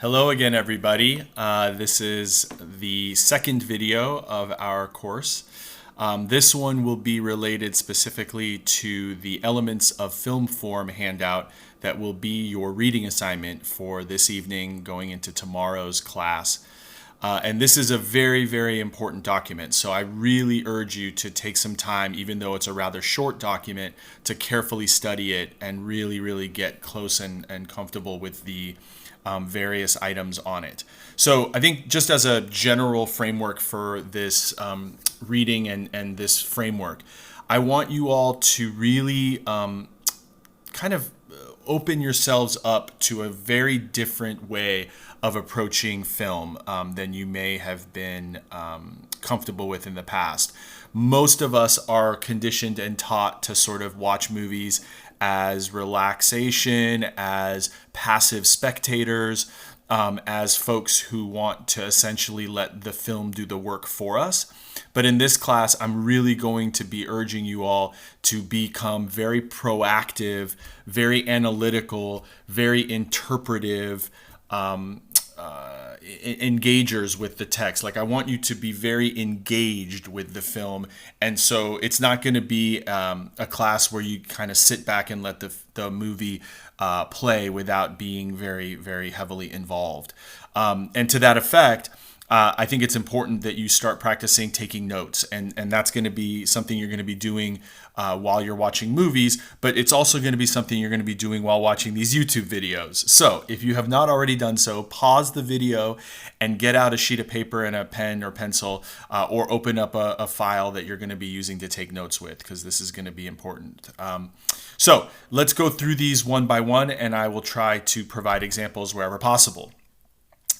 Hello again, everybody. This is the second video of our course. This one will be related specifically to the elements of film form handout that will be your reading assignment for this evening going into tomorrow's class. And this is a very, very important document. So I really urge you to take some time, even though it's a rather short document, to carefully study it and really, really get close and comfortable with the various items on it. So I think just as a general framework for this reading and this framework, I want you all to really kind of open yourselves up to a very different way of approaching film than you may have been comfortable with in the past. Most of us are conditioned and taught to sort of watch movies as relaxation, as passive spectators, as folks who want to essentially let the film do the work for us. But in this class, I'm really going to be urging you all to become very proactive, very analytical, very interpretive, engagers with the text. Like, I want you to be very engaged with the film. And so it's not going to be a class where you kind of sit back and let the movie play without being very, very heavily involved. And to that effect, I think it's important that you start practicing taking notes, and that's going to be something you're going to be doing while you're watching movies, but it's also going to be something you're going to be doing while watching these YouTube videos. So if you have not already done so, pause the video and get out a sheet of paper and a pen or pencil, or open up a file that you're going to be using to take notes with, because this is going to be important. So let's go through these one by one, and I will try to provide examples wherever possible.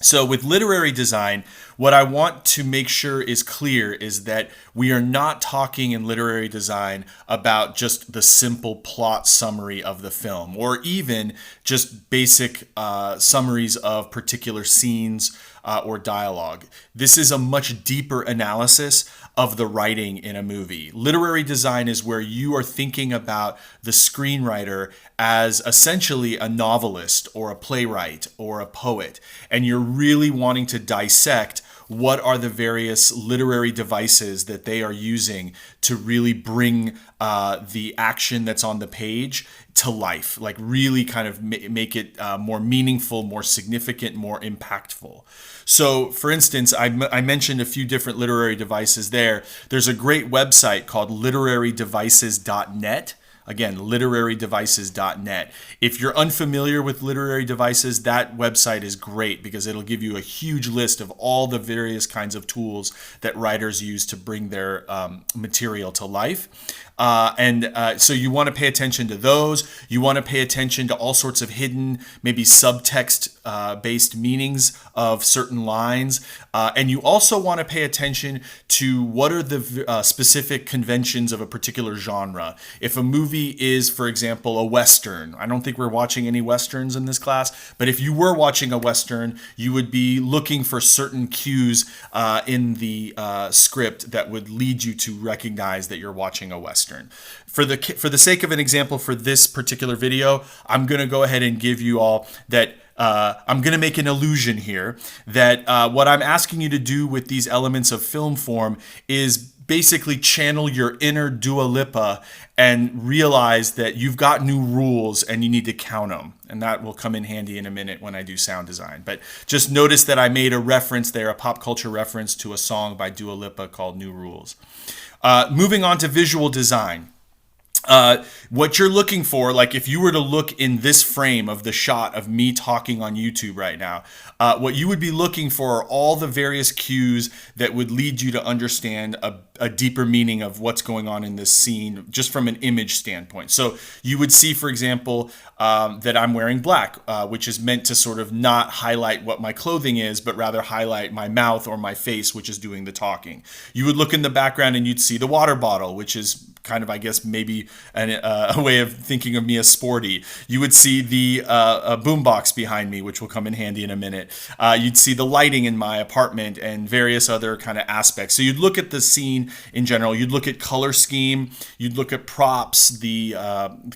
So with literary design, what I want to make sure is clear is that we are not talking in literary design about just the simple plot summary of the film, or even just basic summaries of particular scenes or dialogue. This is a much deeper analysis of the writing in a movie. Literary design is where you are thinking about the screenwriter as essentially a novelist or a playwright or a poet, and you're really wanting to dissect what are the various literary devices that they are using to really bring the action that's on the page to life, like really kind of make it more meaningful, more significant, more impactful. So, for instance, I mentioned a few different literary devices there. There's a great website called literarydevices.net. Again, literarydevices.net. If you're unfamiliar with literary devices, that website is great because it'll give you a huge list of all the various kinds of tools that writers use to bring their material to life. So you want to pay attention to those. You want to pay attention to all sorts of hidden, maybe subtext-based meanings of certain lines. And you also want to pay attention to what are the specific conventions of a particular genre. If a movie is, for example, a Western, I don't think we're watching any Westerns in this class, but if you were watching a Western, you would be looking for certain cues in the script that would lead you to recognize that you're watching a Western. For the sake of an example for this particular video, I'm going to go ahead and give you all that. I'm going to make an illusion here that what I'm asking you to do with these elements of film form is basically channel your inner Dua Lipa and realize that you've got new rules and you need to count them. And that will come in handy in a minute when I do sound design. But just notice that I made a reference there, a pop culture reference to a song by Dua Lipa called New Rules. Moving on to visual design. What you're looking for, like if you were to look in this frame of the shot of me talking on YouTube right now, what you would be looking for are all the various cues that would lead you to understand a deeper meaning of what's going on in this scene just from an image standpoint. So you would see, for example, that I'm wearing black, which is meant to sort of not highlight what my clothing is, but rather highlight my mouth or my face, which is doing the talking. You would look in the background and you'd see the water bottle, which is kind of, I guess, maybe a way of thinking of me as sporty. You would see the boombox behind me, which will come in handy in a minute. You'd see the lighting in my apartment and various other kind of aspects. So you'd look at the scene in general. You'd look at color scheme. You'd look at props, the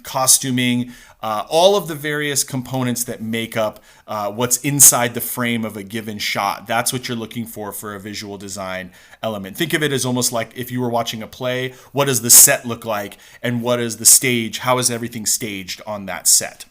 costuming, all of the various components that make up what's inside the frame of a given shot. That's what you're looking for a visual design element. Think of it as almost like if you were watching a play, what does the set look like and what is the stage? How is everything staged on that set?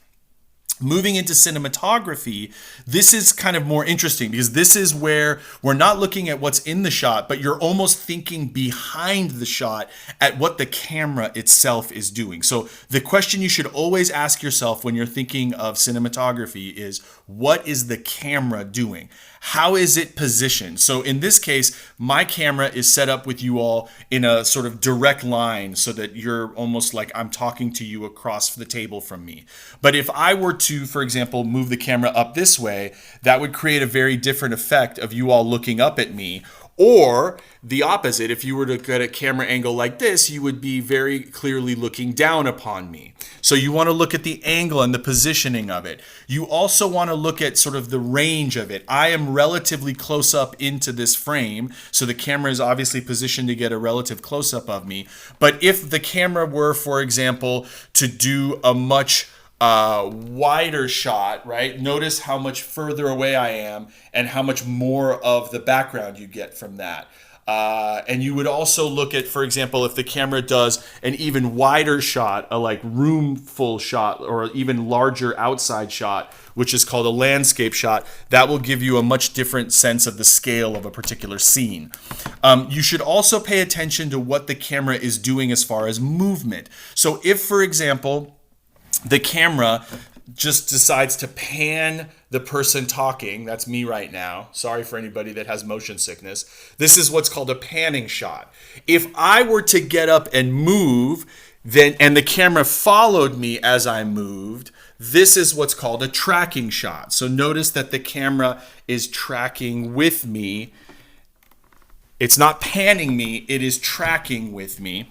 Moving into cinematography, this is kind of more interesting because this is where we're not looking at what's in the shot, but you're almost thinking behind the shot at what the camera itself is doing. So the question you should always ask yourself when you're thinking of cinematography is, what is the camera doing? How is it positioned? So in this case, my camera is set up with you all in a sort of direct line so that you're almost like I'm talking to you across the table from me. But if I were to, for example, move the camera up this way, that would create a very different effect of you all looking up at me. Or the opposite, if you were to get a camera angle like this, you would be very clearly looking down upon me. So you want to look at the angle and the positioning of it. You also want to look at sort of the range of it. I am relatively close up into this frame, so the camera is obviously positioned to get a relative close-up of me. But if the camera were, for example, to do a much wider shot, right? Notice how much further away I am and how much more of the background you get from that. And you would also look at, for example, if the camera does an even wider shot, a like room full shot or even larger outside shot, which is called a landscape shot, that will give you a much different sense of the scale of a particular scene. You should also pay attention to what the camera is doing as far as movement. So if, for example, the camera just decides to pan the person talking, that's me right now. Sorry for anybody that has motion sickness. This is what's called a panning shot. If I were to get up and move, then and the camera followed me as I moved, this is what's called a tracking shot. So notice that the camera is tracking with me. It's not panning me, it is tracking with me.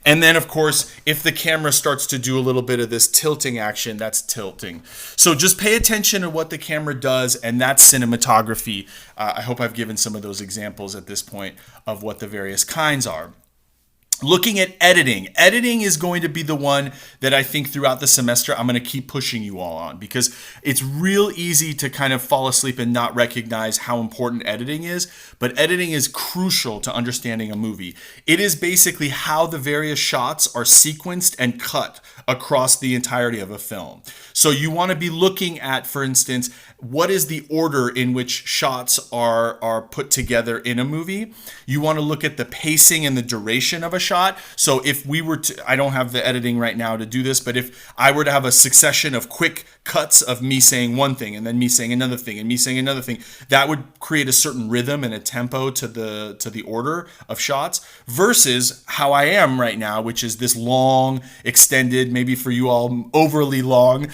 And then, of course, if the camera starts to do a little bit of this tilting action, that's tilting. So just pay attention to what the camera does, and that's cinematography. I hope I've given some of those examples at this point of what the various kinds are. Looking at editing. Editing is going to be the one that I think throughout the semester I'm going to keep pushing you all on, because it's real easy to kind of fall asleep and not recognize how important editing is. But editing is crucial to understanding a movie. It is basically how the various shots are sequenced and cut across the entirety of a film. So you want to be looking at, for instance, what is the order in which shots are put together in a movie. You want to look at the pacing and the duration of a shot. So if we were to, I don't have the editing right now to do this, but if I were to have a succession of quick cuts of me saying one thing and then me saying another thing and me saying another thing, that would create a certain rhythm and a tempo to the order of shots, versus how I am right now, which is this long, extended, maybe for you all overly long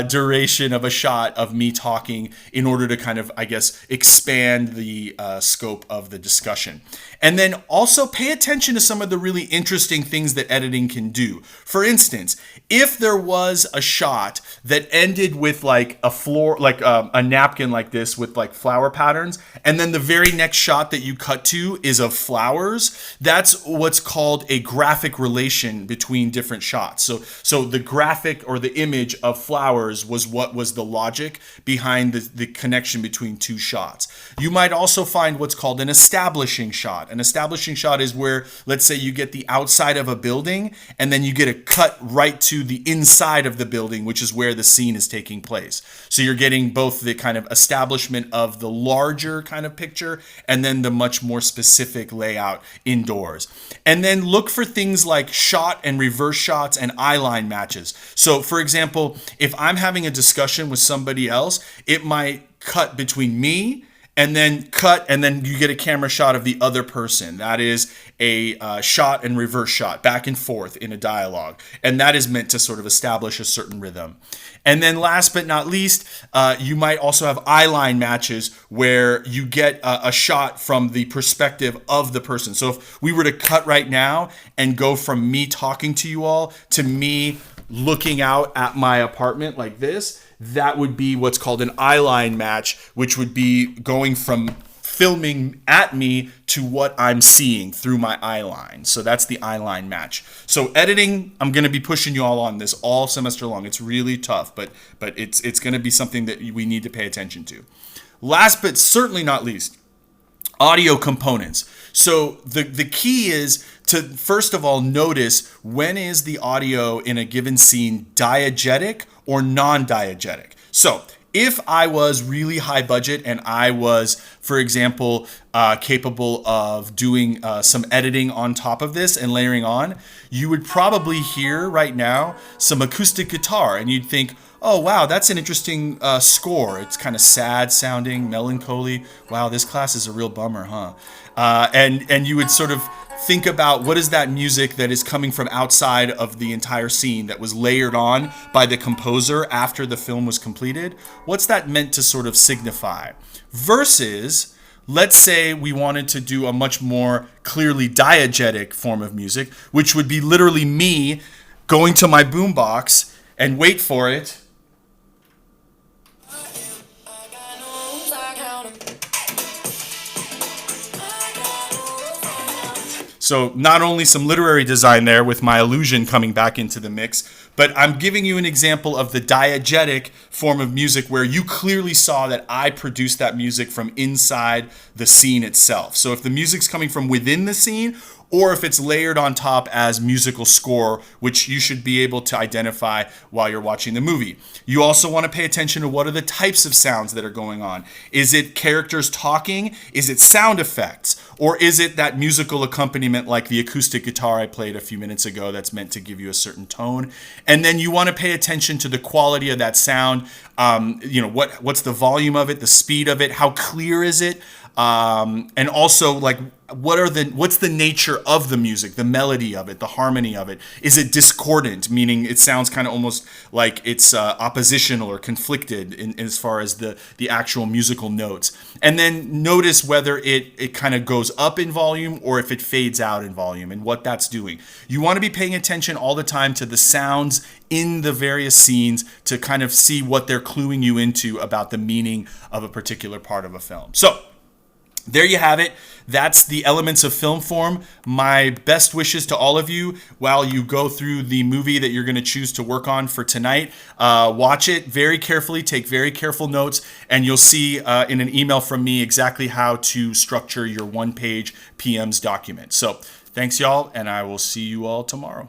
duration of a shot of me talking in order to kind of, I guess, expand the scope of the discussion. And then also pay attention to some of the really interesting things that editing can do. For instance, if there was a shot that ended with like a floor, like a napkin like this with like flower patterns, and then the very next shot that you cut to is of flowers, that's what's called a graphic relation between different shots. So the graphic or the image of flowers was what was the logic behind the connection between two shots. You might also find what's called an establishing shot. An establishing shot is where, let's say, you get the outside of a building and then you get a cut right to the inside of the building, which is where the scene is taking place. So you're getting both the kind of establishment of the larger kind of picture and then the much more specific layout indoors. And then look for things like shot and reverse shots and eye line matches. So for example, if I'm having a discussion with somebody else, it might cut between me and then cut, and then you get a camera shot of the other person. That is a shot and reverse shot, back and forth in a dialogue. And that is meant to sort of establish a certain rhythm. And then last but not least, you might also have eye line matches where you get a shot from the perspective of the person. So if we were to cut right now and go from me talking to you all to me looking out at my apartment like this, that would be what's called an eye line match, which would be going from filming at me to what I'm seeing through my eye line. So that's the eye line match. So editing, I'm going to be pushing you all on this all semester long. It's really tough, but it's going to be something that we need to pay attention to. Last but certainly not least, audio components. So the key is to, first of all, notice when is the audio in a given scene diegetic or non-diegetic. So if I was really high budget and I was, for example, capable of doing some editing on top of this and layering on, you would probably hear right now some acoustic guitar and you'd think, oh, wow, that's an interesting score. It's kind of sad sounding, melancholy. Wow, this class is a real bummer, huh? And you would sort of think about what is that music that is coming from outside of the entire scene that was layered on by the composer after the film was completed. What's that meant to sort of signify? Versus, let's say we wanted to do a much more clearly diegetic form of music, which would be literally me going to my boombox and wait for it. So not only some literary design there with my illusion coming back into the mix, but I'm giving you an example of the diegetic form of music where you clearly saw that I produced that music from inside the scene itself. So if the music's coming from within the scene, or if it's layered on top as musical score, which you should be able to identify while you're watching the movie. You also want to pay attention to what are the types of sounds that are going on. Is it characters talking? Is it sound effects? Or is it that musical accompaniment like the acoustic guitar I played a few minutes ago that's meant to give you a certain tone? And then you want to pay attention to the quality of that sound. What's the volume of it, the speed of it, how clear is it? And also, like, what's the nature of the music, the melody of it, the harmony of it? Is it discordant, meaning it sounds kind of almost like it's oppositional or conflicted as far as the actual musical notes? And then notice whether it kind of goes up in volume or if it fades out in volume and what that's doing. You want to be paying attention all the time to the sounds in the various scenes to kind of see what they're cluing you into about the meaning of a particular part of a film. So there you have it. That's the elements of film form. My best wishes to all of you while you go through the movie that you're going to choose to work on for tonight. Watch it very carefully, take very careful notes, and you'll see in an email from me exactly how to structure your one-page PM's document. So thanks, y'all, and I will see you all tomorrow.